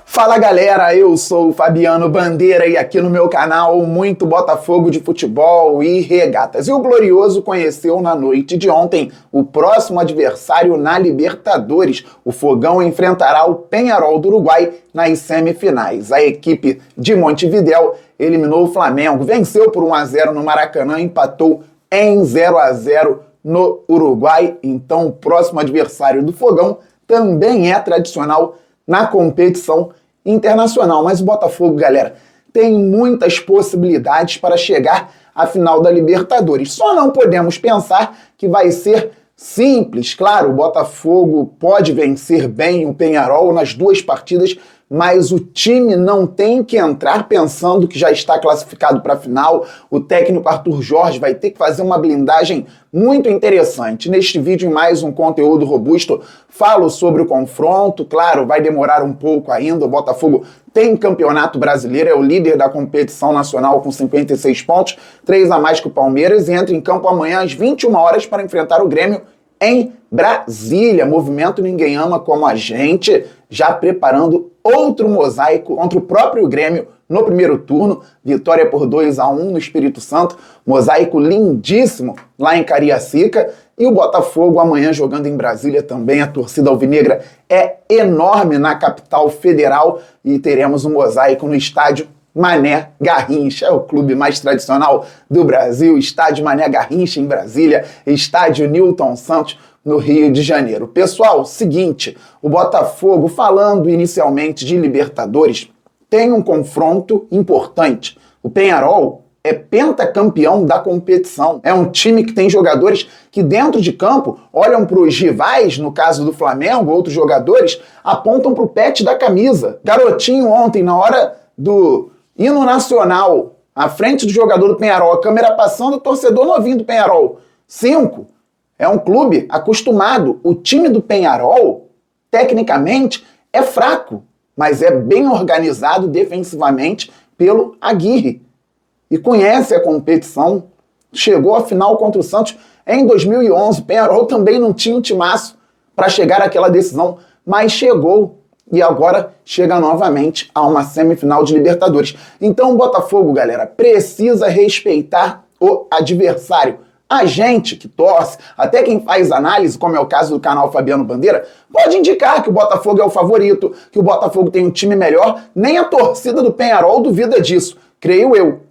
Fala galera, eu sou o Fabiano Bandeira e aqui no meu canal muito Botafogo de futebol e regatas. E o Glorioso conheceu na noite de ontem o próximo adversário na Libertadores. O Fogão enfrentará o Peñarol do Uruguai nas semifinais. A equipe de Montevidéu eliminou o Flamengo, venceu por 1-0 no Maracanã, empatou em 0-0 no Uruguai. Então o próximo adversário do Fogão também é tradicional na competição internacional. Mas o Botafogo, galera, tem muitas possibilidades para chegar à final da Libertadores. Só não podemos pensar que vai ser simples. Claro, o Botafogo pode vencer bem o Peñarol nas duas partidas, mas o time não tem que entrar pensando que já está classificado para a final. O técnico Arthur Jorge vai ter que fazer uma blindagem muito interessante. Neste vídeo, mais um conteúdo robusto, falo sobre o confronto. Claro, vai demorar um pouco ainda. O Botafogo tem campeonato brasileiro, é o líder da competição nacional com 56 pontos, 3 a mais que o Palmeiras, e entra em campo amanhã às 21 horas para enfrentar o Grêmio em Brasília. Movimento Ninguém Ama Como a Gente, já preparando outro mosaico contra o próprio Grêmio no primeiro turno. Vitória por 2-1 no Espírito Santo, mosaico lindíssimo lá em Cariacica. E o Botafogo amanhã jogando em Brasília também. A torcida alvinegra é enorme na capital federal e teremos um mosaico no estádio Mané Garrincha, é o clube mais tradicional do Brasil, estádio Mané Garrincha em Brasília, estádio Newton Santos no Rio de Janeiro. Pessoal, seguinte, o Botafogo, falando inicialmente de Libertadores, tem um confronto importante. O Peñarol é pentacampeão da competição. É um time que tem jogadores que dentro de campo olham para os rivais, no caso do Flamengo, outros jogadores, apontam para o pet da camisa. Garotinho ontem, na hora do hino nacional, à frente do jogador do Peñarol, a câmera passando, o torcedor novinho do Peñarol. 5. É um clube acostumado. O time do Peñarol, tecnicamente, é fraco, mas é bem organizado defensivamente pelo Aguirre. E conhece a competição. Chegou à final contra o Santos em 2011. O Peñarol também não tinha um timaço para chegar àquela decisão, mas chegou. E agora chega novamente a uma semifinal de Libertadores. Então o Botafogo, galera, precisa respeitar o adversário. A gente que torce, até quem faz análise, como é o caso do canal Fabiano Bandeira, pode indicar que o Botafogo é o favorito, que o Botafogo tem um time melhor. Nem a torcida do Peñarol duvida disso, creio eu.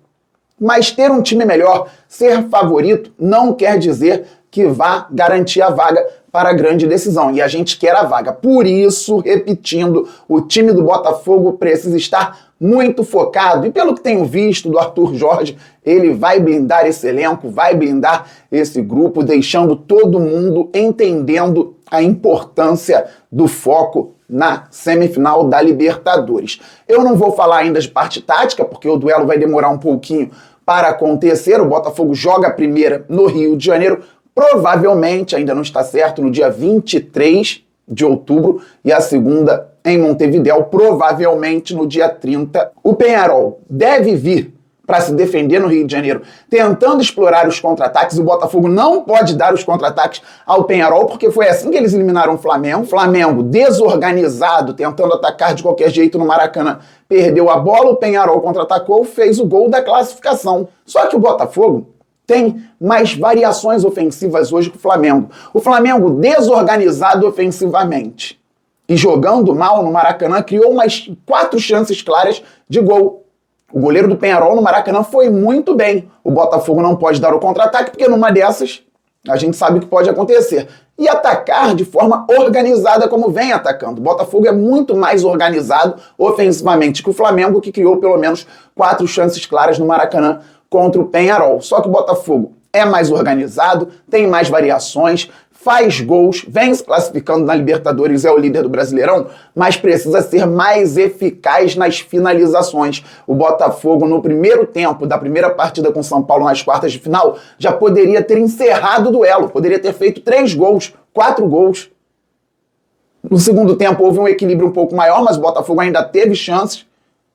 Mas ter um time melhor, ser favorito, não quer dizer que vá garantir a vaga para a grande decisão. E a gente quer a vaga. Por isso, repetindo, o time do Botafogo precisa estar muito focado. E pelo que tenho visto do Arthur Jorge, ele vai blindar esse elenco, vai blindar esse grupo, deixando todo mundo entendendo a importância do foco na semifinal da Libertadores. Eu não vou falar ainda de parte tática, porque o duelo vai demorar um pouquinho para acontecer. O Botafogo joga a primeira no Rio de Janeiro, provavelmente, ainda não está certo, no dia 23 de outubro, e a segunda em Montevidéu, provavelmente no dia 30. O Peñarol deve vir para se defender no Rio de Janeiro, tentando explorar os contra-ataques. O Botafogo não pode dar os contra-ataques ao Peñarol, porque foi assim que eles eliminaram o Flamengo. Flamengo desorganizado, tentando atacar de qualquer jeito no Maracanã, perdeu a bola, o Peñarol contra-atacou, fez o gol da classificação. Só que o Botafogo tem mais variações ofensivas hoje que o Flamengo. O Flamengo desorganizado ofensivamente e jogando mal no Maracanã, criou umas 4 chances claras de gol. O goleiro do Peñarol no Maracanã foi muito bem. O Botafogo não pode dar o contra-ataque, porque numa dessas a gente sabe o que pode acontecer. E atacar de forma organizada como vem atacando. O Botafogo é muito mais organizado ofensivamente que o Flamengo, que criou pelo menos 4 chances claras no Maracanã contra o Peñarol. Só que o Botafogo é mais organizado, tem mais variações, faz gols, vem se classificando na Libertadores, é o líder do Brasileirão, mas precisa ser mais eficaz nas finalizações. O Botafogo, no primeiro tempo da primeira partida com o São Paulo nas quartas de final, já poderia ter encerrado o duelo, poderia ter feito 3 gols, 4 gols. No segundo tempo houve um equilíbrio um pouco maior, mas o Botafogo ainda teve chances.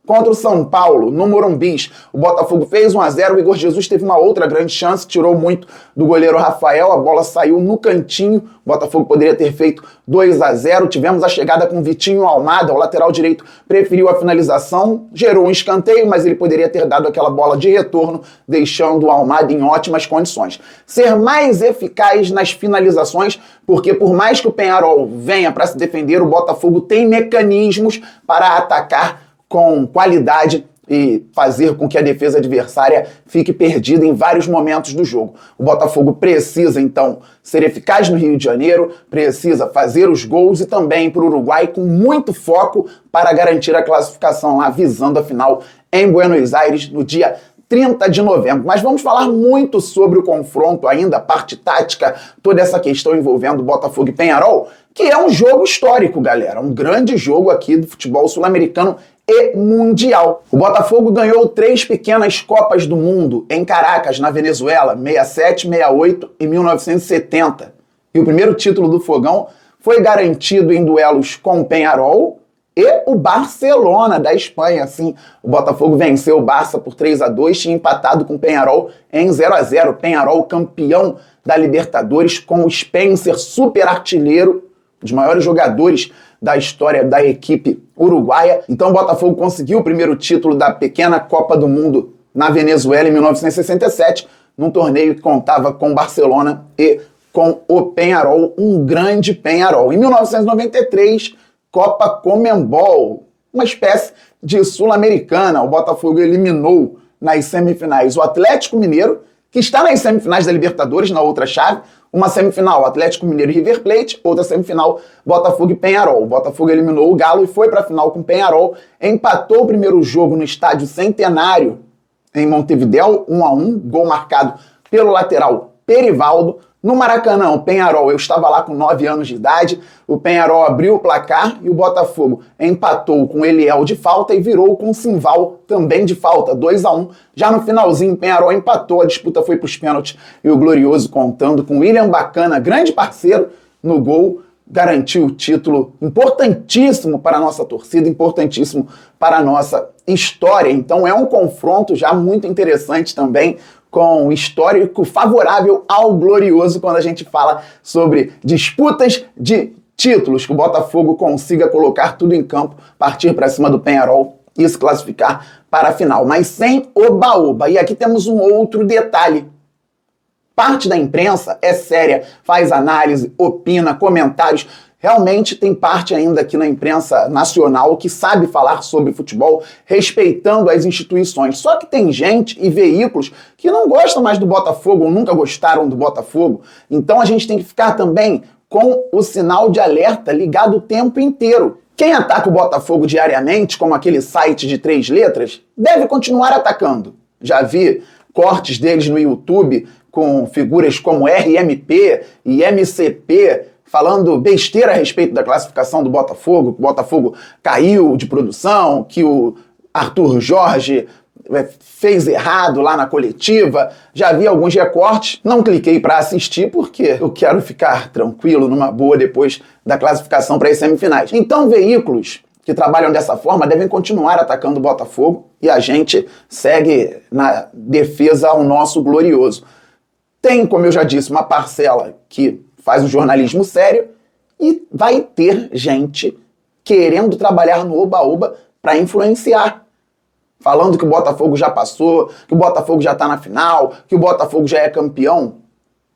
Contra o São Paulo, no Morumbis, o Botafogo fez 1-0, o Igor Jesus teve uma outra grande chance, tirou muito do goleiro Rafael, a bola saiu no cantinho, o Botafogo poderia ter feito 2-0, tivemos a chegada com Vitinho Almada, o lateral direito preferiu a finalização, gerou um escanteio, mas ele poderia ter dado aquela bola de retorno, deixando o Almada em ótimas condições. Ser mais eficaz nas finalizações, porque por mais que o Peñarol venha para se defender, o Botafogo tem mecanismos para atacar com qualidade e fazer com que a defesa adversária fique perdida em vários momentos do jogo. O Botafogo precisa, então, ser eficaz no Rio de Janeiro, precisa fazer os gols e também ir para o Uruguai com muito foco para garantir a classificação lá, visando a final em Buenos Aires no dia 30 de novembro. Mas vamos falar muito sobre o confronto ainda, a parte tática, toda essa questão envolvendo Botafogo e Peñarol, que é um jogo histórico, galera. Um grande jogo aqui do futebol sul-americano e mundial. O Botafogo ganhou 3 pequenas Copas do Mundo em Caracas, na Venezuela, 67, 68 e 1970. E o primeiro título do Fogão foi garantido em duelos com o Peñarol e o Barcelona da Espanha. Assim, o Botafogo venceu o Barça por 3-2, tinha empatado com o Peñarol em 0-0. Peñarol campeão da Libertadores com o Spencer, super artilheiro, um dos maiores jogadores da história da equipe uruguaia. Então o Botafogo conseguiu o primeiro título da pequena Copa do Mundo na Venezuela em 1967, num torneio que contava com Barcelona e com o Peñarol, um grande Peñarol. Em 1993, Copa Conmebol, uma espécie de sul-americana. O Botafogo eliminou nas semifinais o Atlético Mineiro, que está nas semifinais da Libertadores, na outra chave. Uma semifinal, Atlético Mineiro e River Plate, outra semifinal, Botafogo e Peñarol. O Botafogo eliminou o Galo e foi para a final com o Peñarol, empatou o primeiro jogo no estádio Centenário, em Montevidéu, 1-1, gol marcado pelo lateral Perivaldo. No Maracanã, o Peñarol, eu estava lá com 9 anos de idade, o Peñarol abriu o placar e o Botafogo empatou com Eliel de falta e virou com Simval também de falta, 2-1. Já no finalzinho, o Peñarol empatou, a disputa foi para os pênaltis e o Glorioso, contando com William Bacana, grande parceiro, no gol, garantiu o título importantíssimo para a nossa torcida, importantíssimo para a nossa história. Então é um confronto já muito interessante também, com histórico favorável ao Glorioso quando a gente fala sobre disputas de títulos, que o Botafogo consiga colocar tudo em campo, partir para cima do Peñarol e se classificar para a final, mas sem oba-oba. E aqui temos um outro detalhe. Parte da imprensa é séria, faz análise, opina, comentários. Realmente tem parte ainda aqui na imprensa nacional que sabe falar sobre futebol, respeitando as instituições. Só que tem gente e veículos que não gostam mais do Botafogo ou nunca gostaram do Botafogo. Então a gente tem que ficar também com o sinal de alerta ligado o tempo inteiro. Quem ataca o Botafogo diariamente, como aquele site de 3 letras, deve continuar atacando. Já vi cortes deles no YouTube com figuras como RMP e MCP, falando besteira a respeito da classificação do Botafogo, que o Botafogo caiu de produção, que o Arthur Jorge fez errado lá na coletiva. Já vi alguns recortes, não cliquei para assistir porque eu quero ficar tranquilo, numa boa, depois da classificação para as semifinais. Então, veículos que trabalham dessa forma devem continuar atacando o Botafogo e a gente segue na defesa ao nosso Glorioso. Tem, como eu já disse, uma parcela que faz um jornalismo sério e vai ter gente querendo trabalhar no oba-oba para influenciar, falando que o Botafogo já passou, que o Botafogo já está na final, que o Botafogo já é campeão.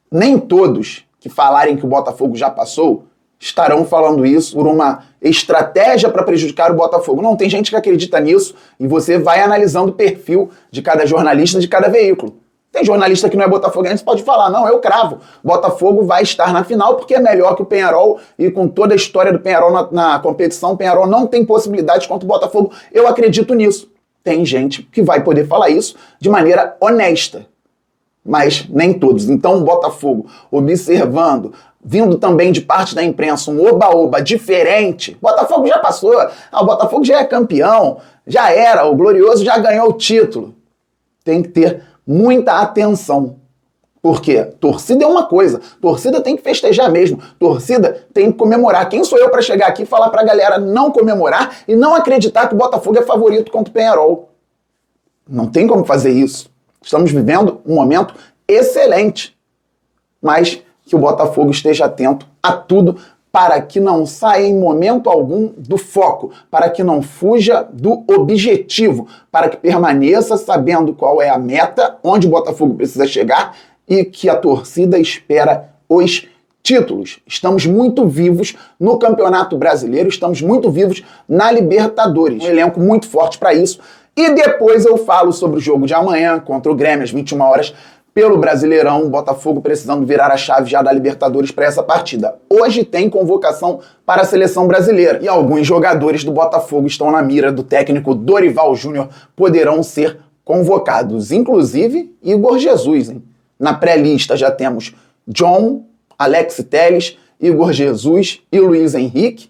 Nem todos que falarem que o Botafogo já passou estarão falando isso por uma estratégia para prejudicar o Botafogo. Não, tem gente que acredita nisso e você vai analisando o perfil de cada jornalista, de cada veículo. Tem jornalista que não é botafoguense, pode falar, não, eu cravo. Botafogo vai estar na final porque é melhor que o Peñarol e com toda a história do Peñarol na competição, o Peñarol não tem possibilidade contra o Botafogo. Eu acredito nisso. Tem gente que vai poder falar isso de maneira honesta, mas nem todos. Então o Botafogo, observando, vindo também de parte da imprensa, um oba-oba diferente, o Botafogo já passou, o Botafogo já é campeão, já era, o Glorioso já ganhou o título. Tem que ter muita atenção, Por quê? Torcida é uma coisa, torcida tem que festejar mesmo, torcida tem que comemorar. Quem sou eu para chegar aqui e falar pra galera não comemorar e não acreditar que o Botafogo é favorito contra o Peñarol? Não tem como fazer isso. Estamos vivendo um momento excelente, mas que o Botafogo esteja atento a tudo para que não saia em momento algum do foco, para que não fuja do objetivo, para que permaneça sabendo qual é a meta, onde o Botafogo precisa chegar e que a torcida espera os títulos. Estamos muito vivos no Campeonato Brasileiro, estamos muito vivos na Libertadores. Um elenco muito forte para isso. E depois eu falo sobre o jogo de amanhã contra o Grêmio, às 21 horas, pelo Brasileirão, o Botafogo precisando virar a chave já da Libertadores para essa partida. Hoje tem convocação para a seleção brasileira e alguns jogadores do Botafogo estão na mira do técnico Dorival Júnior, poderão ser convocados, inclusive Igor Jesus, hein? Na pré-lista já temos John, Alex Telles, Igor Jesus e Luiz Henrique.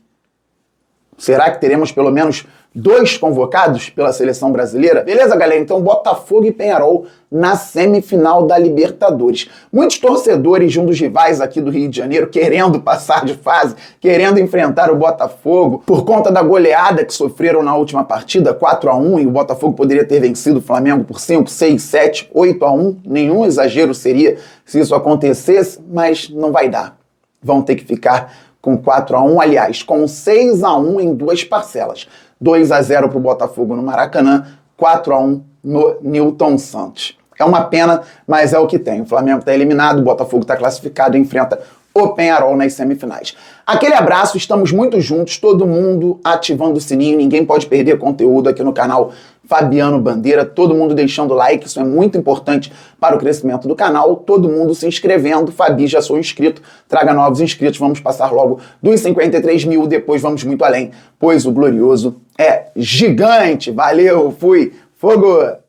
Será que teremos pelo menos 2 convocados pela seleção brasileira? Beleza, galera? Então, Botafogo e Peñarol na semifinal da Libertadores. Muitos torcedores de um dos rivais aqui do Rio de Janeiro querendo passar de fase, querendo enfrentar o Botafogo por conta da goleada que sofreram na última partida, 4-1, e o Botafogo poderia ter vencido o Flamengo por 5, 6, 7, 8-1. Nenhum exagero seria se isso acontecesse, mas não vai dar. Vão ter que ficar com 4-1, aliás, com 6-1 em 2 parcelas. 2-0 para o Botafogo no Maracanã, 4-1 no Newton Santos. É uma pena, mas é o que tem. O Flamengo está eliminado, o Botafogo está classificado e enfrenta o Peñarol nas semifinais. Aquele abraço, estamos muito juntos, todo mundo ativando o sininho, ninguém pode perder conteúdo aqui no canal Fabiano Bandeira, todo mundo deixando like, isso é muito importante para o crescimento do canal, todo mundo se inscrevendo. Fabi, já sou inscrito, traga novos inscritos, vamos passar logo dos 53 mil, depois vamos muito além, pois o glorioso é gigante. Valeu, fui, fogo!